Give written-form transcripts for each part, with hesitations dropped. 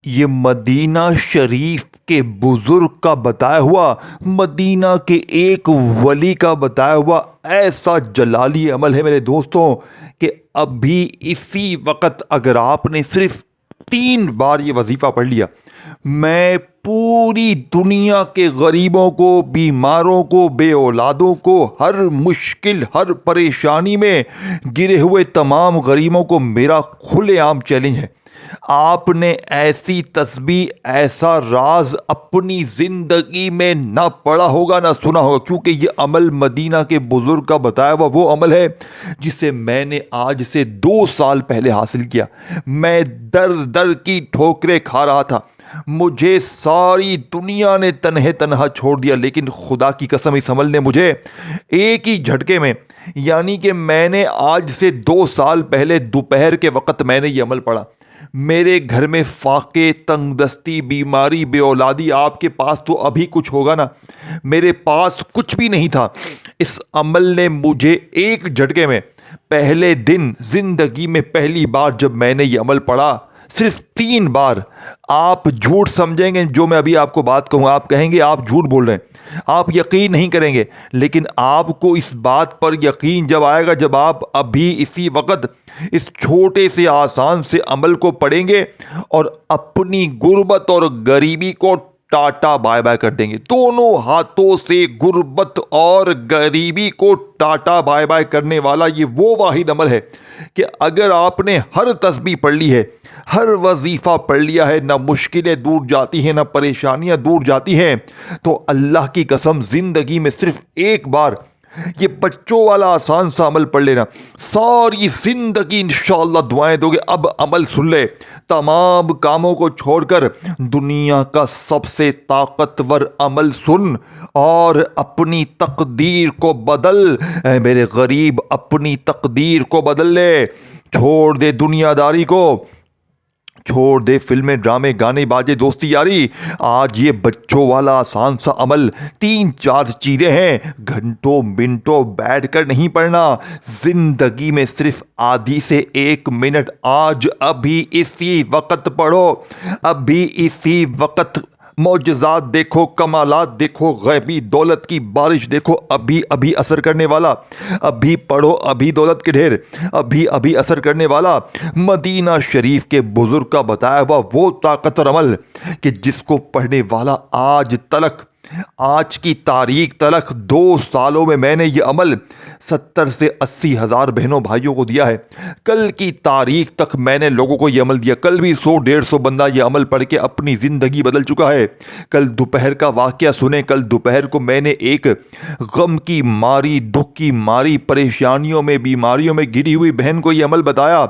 یہ مدینہ شریف کے بزرگ کا بتایا ہوا، مدینہ کے ایک ولی کا بتایا ہوا ایسا جلالی عمل ہے میرے دوستوں کہ ابھی اسی وقت اگر آپ نے صرف 3 بار یہ وظیفہ پڑھ لیا، میں پوری دنیا کے غریبوں کو، بیماروں کو، بے اولادوں کو، ہر مشکل، ہر پریشانی میں گرے ہوئے تمام غریبوں کو میرا کھلے عام چیلنج ہے، آپ نے ایسی تسبیح، ایسا راز اپنی زندگی میں نہ پڑھا ہوگا نہ سنا ہوگا، کیونکہ یہ عمل مدینہ کے بزرگ کا بتایا ہوا وہ عمل ہے جسے میں نے آج سے 2 سال پہلے حاصل کیا۔ میں در در کی ٹھوکریں کھا رہا تھا، مجھے ساری دنیا نے تنہا چھوڑ دیا، لیکن خدا کی قسم اس عمل نے مجھے ایک ہی جھٹکے میں، یعنی کہ میں نے آج سے 2 سال پہلے دوپہر کے وقت میں نے یہ عمل پڑھا۔ میرے گھر میں فاقے، تنگ دستی، بیماری، بے اولادی، آپ کے پاس تو ابھی کچھ ہوگا نا، میرے پاس کچھ بھی نہیں تھا۔ اس عمل نے مجھے ایک جھٹکے میں، پہلے دن زندگی میں پہلی بار جب میں نے یہ عمل پڑھا، صرف 3 بار، آپ جھوٹ سمجھیں گے جو میں ابھی آپ کو بات کہوں، آپ کہیں گے آپ جھوٹ بول رہے ہیں، آپ یقین نہیں کریں گے، لیکن آپ کو اس بات پر یقین جب آئے گا جب آپ ابھی اسی وقت اس چھوٹے سے آسان سے عمل کو پڑھیں گے اور اپنی غربت اور غریبی کو ٹاٹا بائے بائے کر دیں گے۔ دونوں ہاتھوں سے غربت اور غریبی کو ٹاٹا بائے بائے کرنے والا یہ وہ واحد عمل ہے کہ اگر آپ نے ہر تسبیح پڑھ لی ہے، ہر وظیفہ پڑھ لیا ہے، نہ مشکلیں دور جاتی ہیں، نہ پریشانیاں دور جاتی ہیں، تو اللہ کی قسم زندگی میں صرف ایک بار یہ بچوں والا آسان سا عمل پڑھ لینا، ساری زندگی انشاءاللہ دعائیں دو گے۔ اب عمل سن لے، تمام کاموں کو چھوڑ کر دنیا کا سب سے طاقتور عمل سن اور اپنی تقدیر کو بدل۔ اے میرے غریب، اپنی تقدیر کو بدل لے، چھوڑ دے دنیا داری کو، چھوڑ دے فلمیں، ڈرامے، گانے، باجے، دوستی یاری۔ آج یہ بچوں والا آسان سا عمل 3-4 چیزیں ہیں، گھنٹوں منٹوں بیٹھ کر نہیں پڑھنا، زندگی میں صرف آدھی سے 1 منٹ آج ابھی اسی وقت پڑھو، ابھی اسی وقت معجزات دیکھو، کمالات دیکھو، غیبی دولت کی بارش دیکھو، ابھی ابھی اثر کرنے والا، ابھی پڑھو، ابھی دولت کے ڈھیر، ابھی ابھی اثر کرنے والا، مدینہ شریف کے بزرگ کا بتایا ہوا وہ طاقتور عمل کہ جس کو پڑھنے والا آج کی تاریخ تلک 2 سالوں میں نے یہ عمل 70 سے 80 ہزار بہنوں بھائیوں کو دیا ہے۔ کل کی تاریخ تک میں نے لوگوں کو یہ عمل دیا، کل بھی 100-150 بندہ یہ عمل پڑھ کے اپنی زندگی بدل چکا ہے۔ کل دوپہر کا واقعہ سنیں، کل دوپہر کو میں نے ایک غم کی ماری، دکھ کی ماری، پریشانیوں میں، بیماریوں میں گری ہوئی بہن کو یہ عمل بتایا،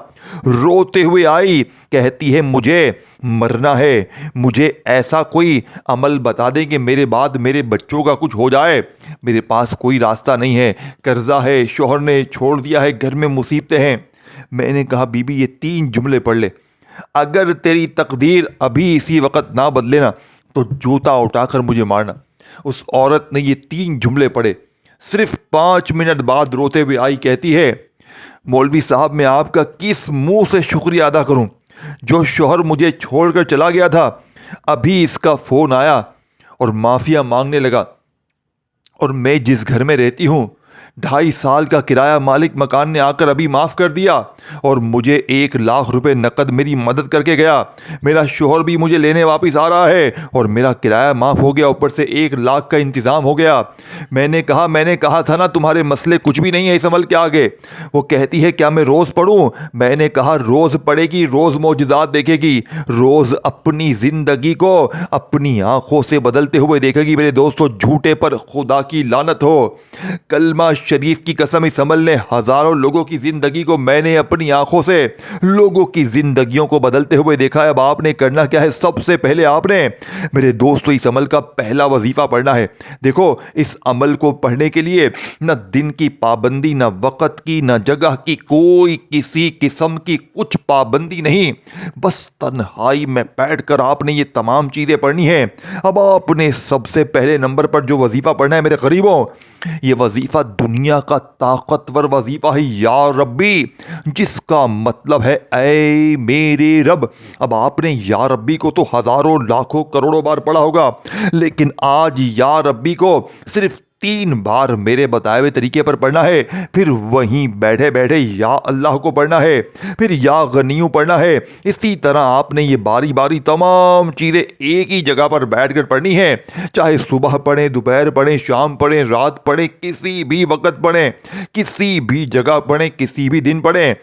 روتے ہوئے آئی، کہتی ہے مجھے مرنا ہے، مجھے ایسا کوئی عمل بتا دیں کہ میرے بعد میرے بچوں کا کچھ ہو جائے، میرے پاس کوئی راستہ نہیں ہے، قرضہ ہے، شوہر نے چھوڑ دیا ہے، گھر میں مصیبتیں ہیں۔ میں نے کہا بی بی یہ 3 جملے پڑھ لے، اگر تیری تقدیر ابھی اسی وقت نہ بدلے نا تو جوتا اٹھا کر مجھے مارنا۔ اس عورت نے یہ 3 جملے پڑھے، صرف 5 منٹ بعد روتے ہوئے آئی، کہتی ہے مولوی صاحب میں آپ کا کس منہ سے شکریہ ادا کروں، جو شوہر مجھے چھوڑ کر چلا گیا تھا، ابھی اس کا فون آیا اور معافیا مانگنے لگا، اور میں جس گھر میں رہتی ہوں 2.5 سال کا کرایہ مالک مکان نے آ کر ابھی معاف کر دیا اور مجھے 1 لاکھ روپے نقد میری مدد کر کے گیا، میرا شوہر بھی مجھے لینے واپس آ رہا ہے اور میرا کرایہ معاف ہو گیا، اوپر سے 1 لاکھ کا انتظام ہو گیا۔ میں نے کہا تھا نا تمہارے مسئلے کچھ بھی نہیں ہے اس عمل کے آگے۔ وہ کہتی ہے کیا میں روز پڑھوں؟ میں نے کہا روز پڑھے گی، روز معجزات دیکھے گی، روز اپنی زندگی کو اپنی آنکھوں سے بدلتے ہوئے دیکھے گی۔ میرے دوستو جھوٹے پر خدا کی لعنت ہو، کلمہ شریف کی قسم اس عمل نے ہزاروں لوگوں کی زندگی کو، میں نے اپنی آنکھوں سے لوگوں کی زندگیوں کو بدلتے ہوئے دیکھا ہے۔ اب آپ نے کرنا کیا ہے؟ سب سے پہلے آپ نے میرے دوستو اس عمل کا پہلا وظیفہ پڑھنا ہے۔ دیکھو اس عمل کو پڑھنے کے لیے نہ دن کی پابندی، نہ وقت کی، نہ جگہ کی، کوئی کسی قسم کی کچھ پابندی نہیں، بس تنہائی میں بیٹھ کر آپ نے یہ تمام چیزیں پڑھنی ہیں۔ اب آپ نے سب سے پہلے نمبر پر جو وظیفہ پڑھنا ہے میرے غریبوں، یہ وظیفہ دنیا دنیا کا طاقتور وظیفہ ہے یا ربی، جس کا مطلب ہے اے میرے رب۔ اب آپ نے یا ربی کو تو ہزاروں لاکھوں کروڑوں بار پڑھا ہوگا، لیکن آج یا ربی کو صرف 3 بار میرے بتائے ہوئے طریقے پر پڑھنا ہے، پھر وہیں بیٹھے بیٹھے یا اللہ کو پڑھنا ہے، پھر یا غنیوں پڑھنا ہے۔ اسی طرح آپ نے یہ باری باری تمام چیزیں ایک ہی جگہ پر بیٹھ کر پڑھنی ہے، چاہے صبح پڑھیں، دوپہر پڑھیں، شام پڑھیں، رات پڑھیں، کسی بھی وقت پڑھیں، کسی بھی جگہ پڑھیں، کسی بھی دن پڑھیں۔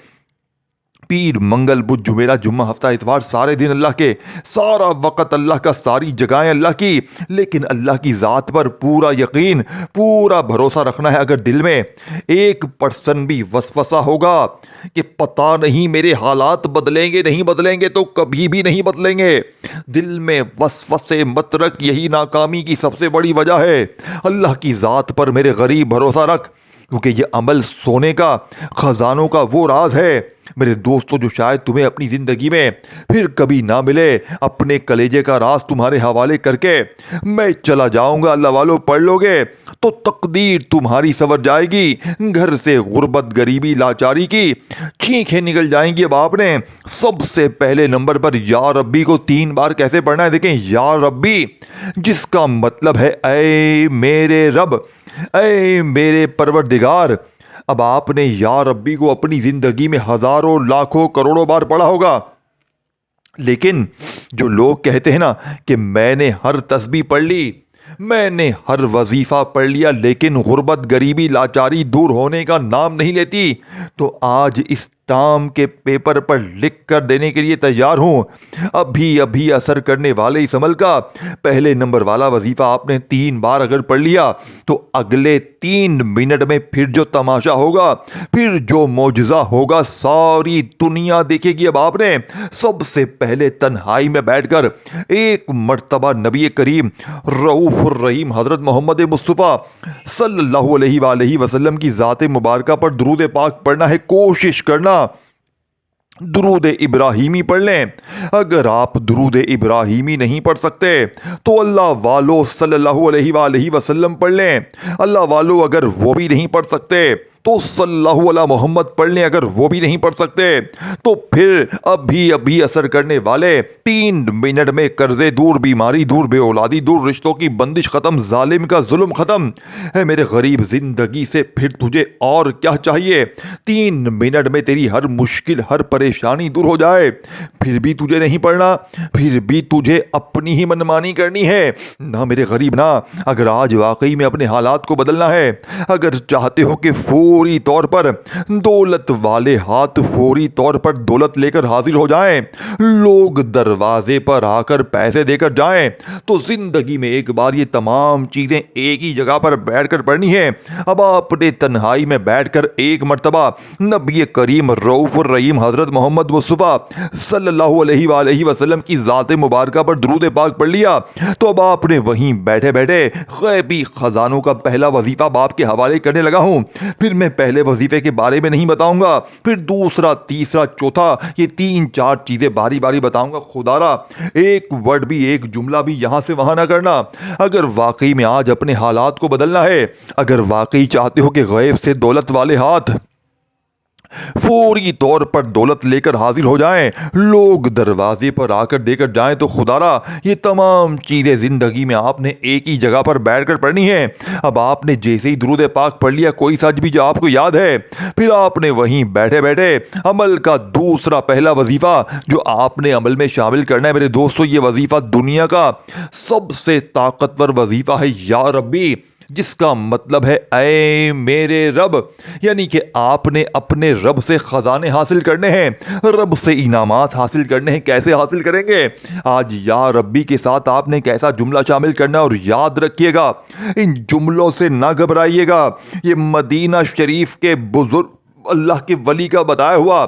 پیر، منگل، بدھ، جمعرات، جمعہ، ہفتہ، اتوار، سارے دن اللہ کے، سارا وقت اللہ کا، ساری جگہیں اللہ کی، لیکن اللہ کی ذات پر پورا یقین، پورا بھروسہ رکھنا ہے۔ اگر دل میں 1% بھی وسوسہ ہوگا کہ پتہ نہیں میرے حالات بدلیں گے نہیں بدلیں گے، تو کبھی بھی نہیں بدلیں گے۔ دل میں وسوسے مت رکھ، یہی ناکامی کی سب سے بڑی وجہ ہے۔ اللہ کی ذات پر میرے غریب بھروسہ رکھ، کیونکہ یہ عمل سونے کا، خزانوں کا وہ راز ہے میرے دوستو جو شاید تمہیں اپنی زندگی میں پھر کبھی نہ ملے۔ اپنے کلیجے کا راز تمہارے حوالے کر کے میں چلا جاؤں گا، اللہ والو پڑھ لو گے تو تقدیر تمہاری سنور جائے گی، گھر سے غربت، غریبی، لاچاری کی چیخیں نکل جائیں گی۔ اب آپ نے سب سے پہلے نمبر پر یا ربی کو 3 بار کیسے پڑھنا ہے؟ دیکھیں، یا ربی جس کا مطلب ہے اے میرے رب، اے میرے پروردگار۔ اب آپ نے یا ربی کو اپنی زندگی میں ہزاروں لاکھوں کروڑوں بار پڑھا ہوگا، لیکن جو لوگ کہتے ہیں نا کہ میں نے ہر تسبیح پڑھ لی، میں نے ہر وظیفہ پڑھ لیا، لیکن غربت، غریبی، لاچاری دور ہونے کا نام نہیں لیتی، تو آج اس ٹام کے پیپر پر لکھ کر دینے کے لیے تیار ہوں۔ ابھی اثر کرنے والے اس عمل کا پہلے نمبر والا وظیفہ آپ نے 3 بار اگر پڑھ لیا تو اگلے 3 منٹ میں پھر جو تماشا ہوگا، پھر جو معجزہ ہوگا، ساری دنیا دیکھے گی۔ اب آپ نے سب سے پہلے تنہائی میں بیٹھ کر ایک مرتبہ نبی کریم رؤوف الرحیم حضرت محمد مصطفیٰ صلی اللہ علیہ وآلہ وسلم کی ذات مبارکہ پر درود پاک پڑھنا ہے۔ کوشش کرنا درود ابراہیمی پڑھ لیں۔ اگر آپ درود ابراہیمی نہیں پڑھ سکتے تو اللہ والو صلی اللہ علیہ وآلہ وسلم پڑھ لیں۔ اللہ والو اگر وہ بھی نہیں پڑھ سکتے تو صلی اللہ علیہ محمد پڑھ لیں۔ اگر وہ بھی نہیں پڑھ سکتے تو پھر ابھی اثر کرنے والے 3 منٹ میں قرضے دور، بیماری دور، بے اولادی دور، رشتوں کی بندش ختم، ظالم کا ظلم ختم ہے میرے غریب زندگی سے پھر تجھے اور کیا چاہیے؟ 3 منٹ میں تیری ہر مشکل، ہر پریشانی دور ہو جائے، پھر بھی تجھے نہیں پڑھنا، پھر بھی تجھے اپنی ہی منمانی کرنی ہے نہ میرے غریب نہ۔ اگر آج واقعی میں اپنے حالات کو بدلنا ہے، اگر چاہتے ہو کہ فوری طور پر دولت والے ہاتھ فوری طور پر دولت لے کر حاضر ہو جائیں، لوگ دروازے پر آ کر پیسے دے کر جائیں، تو زندگی میں ایک بار یہ تمام چیزیں ایک ہی جگہ پر بیٹھ کر پڑھنی ہے۔ اب آپ نے تنہائی میں بیٹھ کر ایک مرتبہ نبی کریم رؤوف الرحیم حضرت محمد مصطفیٰ صلی اللہ علیہ وآلہ وسلم کی ذات مبارکہ پر درود پاک پڑھ لیا، تو اب آپ نے وہیں بیٹھے بیٹھے غیبی خزانوں کا پہلا وظیفہ آپ کے حوالے کرنے لگا ہوں۔ پھر میں پہلے وظیفے کے بارے میں نہیں بتاؤں گا، پھر دوسرا، تیسرا، چوتھا، یہ 3-4 چیزیں باری باری بتاؤں گا۔ خدا را ایک ورڈ بھی، ایک جملہ بھی یہاں سے وہاں نہ کرنا۔ اگر واقعی میں آج اپنے حالات کو بدلنا ہے، اگر واقعی چاہتے ہو کہ غیب سے دولت والے ہاتھ فوری طور پر دولت لے کر حاضر ہو جائیں، لوگ دروازے پر آ کر دے کر جائیں، تو خدا را یہ تمام چیزیں زندگی میں آپ نے ایک ہی جگہ پر بیٹھ کر پڑھنی ہے۔ اب آپ نے جیسے ہی درود پاک پڑھ لیا، کوئی سچ بھی جو آپ کو یاد ہے، پھر آپ نے وہیں بیٹھے بیٹھے عمل کا دوسرا پہلا وظیفہ جو آپ نے عمل میں شامل کرنا ہے میرے دوستو، یہ وظیفہ دنیا کا سب سے طاقتور وظیفہ ہے یا ربی، جس کا مطلب ہے اے میرے رب۔ یعنی کہ آپ نے اپنے رب سے خزانے حاصل کرنے ہیں، رب سے انعامات حاصل کرنے ہیں۔ کیسے حاصل کریں گے؟ آج یا ربی کے ساتھ آپ نے کیسا جملہ شامل کرنا ہے، اور یاد رکھیے گا ان جملوں سے نہ گھبرائیے گا۔ یہ مدینہ شریف کے بزرگ اللہ کے ولی کا بتایا ہوا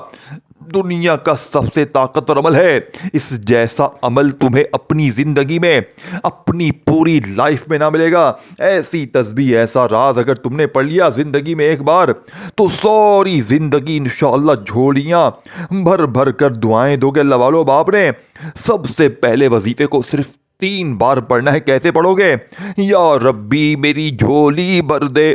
دنیا کا سب سے طاقتور عمل ہے۔ اس جیسا عمل تمہیں اپنی زندگی میں، اپنی پوری لائف میں نہ ملے گا۔ ایسی تسبیح، ایسا راز اگر تم نے پڑھ لیا زندگی میں ایک بار، تو ساری زندگی انشاءاللہ جھولیاں بھر بھر کر دعائیں دو گے۔ اللہ والو، اب آپ نے سب سے پہلے وظیفے کو صرف 3 بار پڑھنا ہے۔ کیسے پڑھو گے؟ یا ربی میری جھولی بھر دے،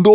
2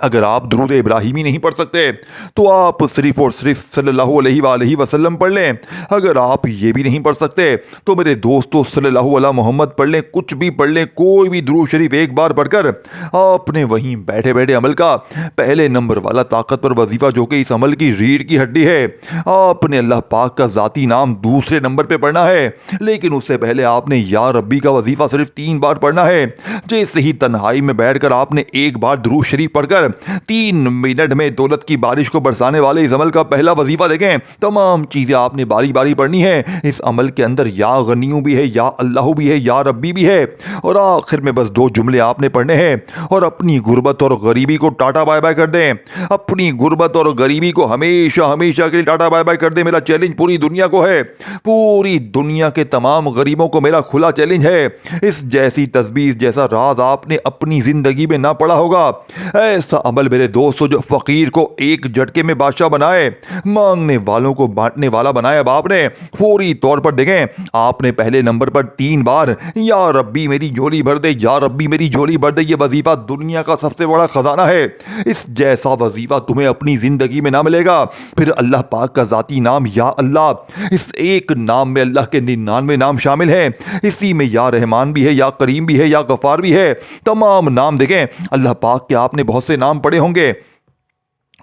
اگر آپ درود ابراہیمی نہیں پڑھ سکتے تو آپ صرف اور صرف صلی اللہ علیہ وآلہ وسلم پڑھ لیں. اگر آپ یہ بھی نہیں پڑھ سکتے تو میرے دوستو صلی اللہ علیہ محمد پڑھ لیں. کچھ بھی پڑھ لیں, کوئی بھی درود شریف ایک بار پڑھ کر آپ نے وہیں بیٹھے بیٹھے عمل کا پہلے نمبر والا طاقتور وظیفہ, جو کہ اس عمل کی ریڑھ کی ہڈی ہے, آپ نے اللہ پاک کا ذاتی نام دوسرے نمبر پہ پڑھنا ہے. لیکن اس سے پہلے آپ نے یا ربی کا وظیفہ صرف 3 بار پڑھنا ہے. جیسے ہی تنہائی میں بیٹھ کر آپ نے ایک بار درود شریف پڑھ کر 3 منٹ میں دولت کی بارش کو برسانے والے اس عمل کا پہلا وظیفہ دیکھیں. تمام چیزیں آپ نے باری باری پڑھنی ہے. اس عمل کے اندر یا غنیو بھی ہے, یا اللہ بھی ہے, یا ربی بھی ہے, اور آخر میں بس 2 جملے آپ نے پڑھنے ہیں اور اپنی غربت اور غریبی کو ٹاٹا بائے بائے کر دیں. اپنی غربت اور غریبی کو ہمیشہ ہمیشہ کے لیے ٹاٹا بائے بائے کر دیں. میرا چیلنج پوری دنیا کو ہے, پوری دنیا کے تمام غریبوں کو میرا کھلا چیلنج ہے. اس جیسی تسبیح جیسا راز آپ نے اپنی زندگی میں نہ پڑھا ہوگا. ایسا عمل میرے دوستو جو فقیر کو ایک جھٹکے میں بادشاہ بنائے, مانگنے والوں کو بانٹنے والا بنائے. اب آپ نے فوری طور پر دیکھیں, آپ نے پہلے نمبر پر 3 بار یا ربی میری جھولی بھر دے, یا ربی میری جھولی بھر دے. یہ وظیفہ دنیا کا سب سے بڑا خزانہ ہے. اس جیسا وظیفہ تمہیں اپنی زندگی میں نہ ملے گا. پھر اللہ پاک کا ذاتی نام یا اللہ, اس ایک نام میں اللہ کے 99 نام شامل ہیں. اسی میں یا رحمان بھی ہے, یا کریم بھی ہے, یا غفار بھی ہے. تمام نام دیکھیں اللہ پاک کے آپ نے بہت سے نام پڑھے ہوں گے.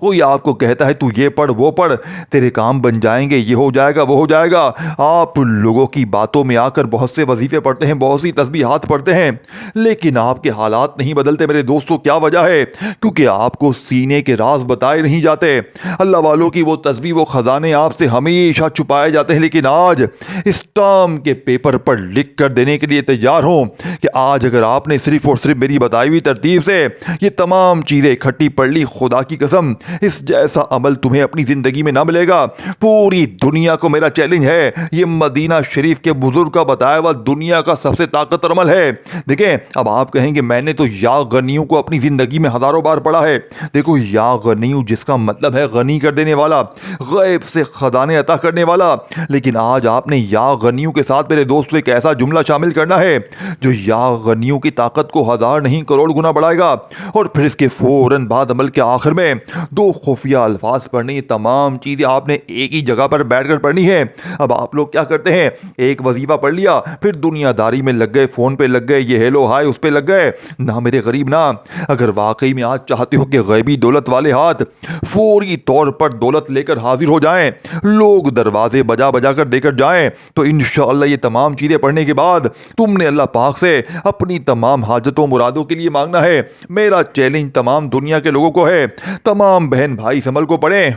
کوئی آپ کو کہتا ہے تو یہ پڑھ وہ پڑھ, تیرے کام بن جائیں گے, یہ ہو جائے گا, وہ ہو جائے گا. آپ لوگوں کی باتوں میں آ کر بہت سے وظیفے پڑھتے ہیں, بہت سی تسبیحات پڑھتے ہیں, لیکن آپ کے حالات نہیں بدلتے. میرے دوستو کیا وجہ ہے؟ کیونکہ آپ کو سینے کے راز بتائے نہیں جاتے. اللہ والوں کی وہ تسبیح, وہ خزانے آپ سے ہمیشہ چھپائے جاتے ہیں. لیکن آج اسٹام کے پیپر پر لکھ کر دینے کے لیے تیار ہوں کہ آج اگر آپ نے صرف اور صرف میری بتائی ہوئی ترتیب سے یہ تمام چیزیں اکٹھی پڑھ لی, خدا کی قسم اس جیسا عمل تمہیں اپنی زندگی میں نہ ملے گا. پوری دنیا کو میرا چیلنج ہے, یہ مدینہ شریف کے بزرگ کا بتایا ہوا دنیا کا سب سے طاقتور عمل ہے. دیکھیں اب آپ کہیں گے میں نے تو یا غنیو کو اپنی زندگی میں ہزاروں بار پڑھا ہے. دیکھو یا غنیو جس کا مطلب ہے غنی کر دینے والا, غیب سے خزانے عطا کرنے والا. لیکن آج آپ نے یا غنیو کے ساتھ میرے دوستو ایک ایسا جملہ شامل کرنا ہے جو یا غنیو کی طاقت کو 1000 نہیں کروڑ گنا بڑھائے گا. اور پھر اس کے فوراً بعد عمل کے آخر میں 2 خفیہ الفاظ پڑھنے. یہ تمام چیزیں آپ نے ایک ہی جگہ پر بیٹھ کر پڑھنی ہے. اب آپ لوگ کیا کرتے ہیں, ایک وظیفہ پڑھ لیا, پھر دنیا داری میں لگ گئے, فون پہ لگ گئے, یہ ہیلو ہائے اس پہ لگ گئے. نہ میرے غریب نہ, اگر واقعی میں آج چاہتے ہو کہ غیبی دولت والے ہاتھ فوری طور پر دولت لے کر حاضر ہو جائیں, لوگ دروازے بجا بجا کر دے کر جائیں, تو انشاءاللہ یہ تمام چیزیں پڑھنے کے بعد تم نے اللہ پاک سے اپنی تمام حاجتوں مرادوں کے لیے مانگنا ہے. میرا چیلنج تمام دنیا کے لوگوں کو ہے, تمام بہن بھائی اس عمل کو پڑھیں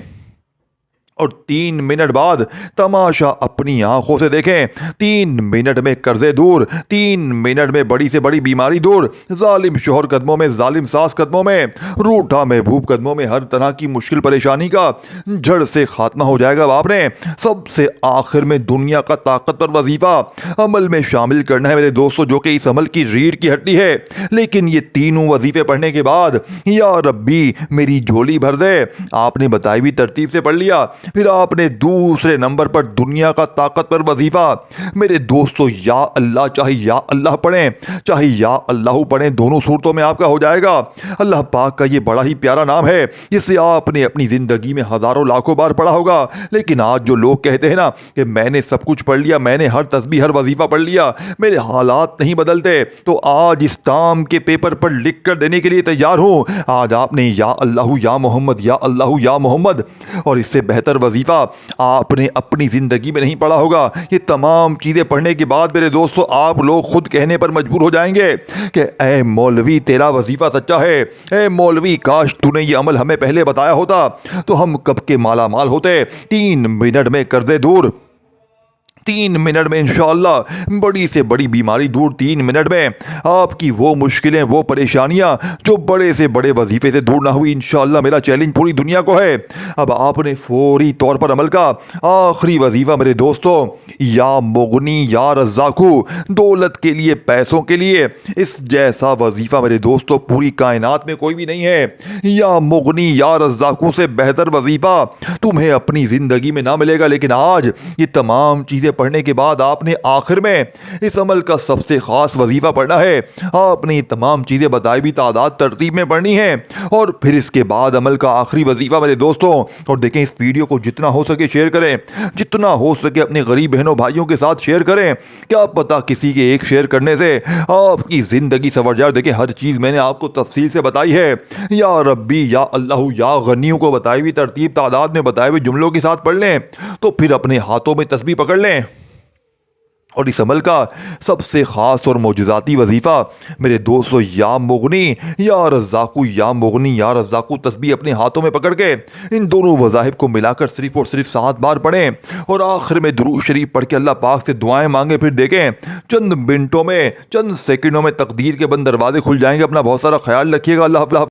اور 3 منٹ بعد تماشا اپنی آنکھوں سے دیکھیں. 3 منٹ میں قرضے دور, 3 منٹ میں بڑی سے بڑی بیماری دور, ظالم شوہر قدموں میں, ظالم ساس قدموں میں, روٹھا محبوب قدموں میں, ہر طرح کی مشکل پریشانی کا جڑ سے خاتمہ ہو جائے گا. آپ نے سب سے آخر میں دنیا کا طاقتور وظیفہ عمل میں شامل کرنا ہے میرے دوستو, جو کہ اس عمل کی ریڑھ کی ہڈی ہے. لیکن یہ تینوں وظیفے پڑھنے کے بعد یا ربی میری جھولی بھر دے آپ نے بتائی ہوئی ترتیب سے پڑھ لیا. پھر آپ نے دوسرے نمبر پر دنیا کا طاقتور وظیفہ میرے دوستو یا اللہ, چاہے یا اللہ پڑھیں چاہے یا اللہ پڑھیں, دونوں صورتوں میں آپ کا ہو جائے گا. اللہ پاک کا یہ بڑا ہی پیارا نام ہے جسے آپ نے اپنی زندگی میں ہزاروں لاکھوں بار پڑھا ہوگا. لیکن آج جو لوگ کہتے ہیں نا کہ میں نے سب کچھ پڑھ لیا, میں نے ہر تسبیح ہر وظیفہ پڑھ لیا, میرے حالات نہیں بدلتے, تو آج اس ٹام کے پیپر پر لکھ کر دینے کے لیے تیار ہوں. آج آپ نے یا اللہ یا محمد, یا اللہ یا محمد, اور اس سے بہتر وظیفہ آپ نے اپنی زندگی میں نہیں پڑھا ہوگا. یہ تمام چیزیں پڑھنے کے بعد میرے دوستو آپ لوگ خود کہنے پر مجبور ہو جائیں گے کہ اے مولوی تیرا وظیفہ سچا ہے, اے مولوی کاش تو نے یہ عمل ہمیں پہلے بتایا ہوتا تو ہم کب کے مالا مال ہوتے. 3 منٹ میں قرضے دور, 3 منٹ میں انشاءاللہ بڑی سے بڑی بیماری دور, 3 منٹ میں آپ کی وہ مشکلیں, وہ پریشانیاں جو بڑے سے بڑے وظیفے سے دور نہ ہوئی. انشاءاللہ میرا چیلنج پوری دنیا کو ہے. اب آپ نے فوری طور پر عمل کا آخری وظیفہ میرے دوستو یا مغنی یا رزاقو, دولت کے لیے, پیسوں کے لیے, اس جیسا وظیفہ میرے دوستو پوری کائنات میں کوئی بھی نہیں ہے. یا مغنی یا رزاقو سے بہتر وظیفہ تمہیں اپنی زندگی میں نہ ملے گا. لیکن آج یہ تمام چیزیں یہ پڑھنے کے بعد آپ نے آخر میں اس عمل کا سب سے خاص وظیفہ پڑھنا ہے. آپ نے یہ تمام چیزیں بتائی بھی تعداد ترتیب میں پڑھنی ہے, اور پھر اس کے بعد عمل کا آخری وظیفہ میرے دوستوں. اور دیکھیں اس ویڈیو کو جتنا ہو سکے شیئر کریں, جتنا ہو سکے اپنے غریب بہنوں بھائیوں کے ساتھ شیئر کریں. کیا پتہ کسی کے ایک شیئر کرنے سے آپ کی زندگی سنور جائے. دیکھیں ہر چیز میں نے آپ کو تفصیل سے بتائی ہے. یا ربی یا اللہ یا غنیوں کو بتائی ہوئی ترتیب تعداد میں بتائے ہوئے جملوں کے ساتھ پڑھ لیں, تو پھر اپنے ہاتھوں میں تسبیح پکڑ لیں. اور اس عمل کا سب سے خاص اور معجزاتی وظیفہ میرے دوستو, یا مغنی یا رزاقو, یا مغنی یا رزاقو تسبیح اپنے ہاتھوں میں پکڑ کے ان دونوں وظائف کو ملا کر صرف اور صرف 7 بار پڑھیں, اور آخر میں درود شریف پڑھ کے اللہ پاک سے دعائیں مانگیں. پھر دیکھیں چند منٹوں میں چند سیکنڈوں میں تقدیر کے بند دروازے کھل جائیں گے. اپنا بہت سارا خیال رکھیے گا. اللہ حافظ.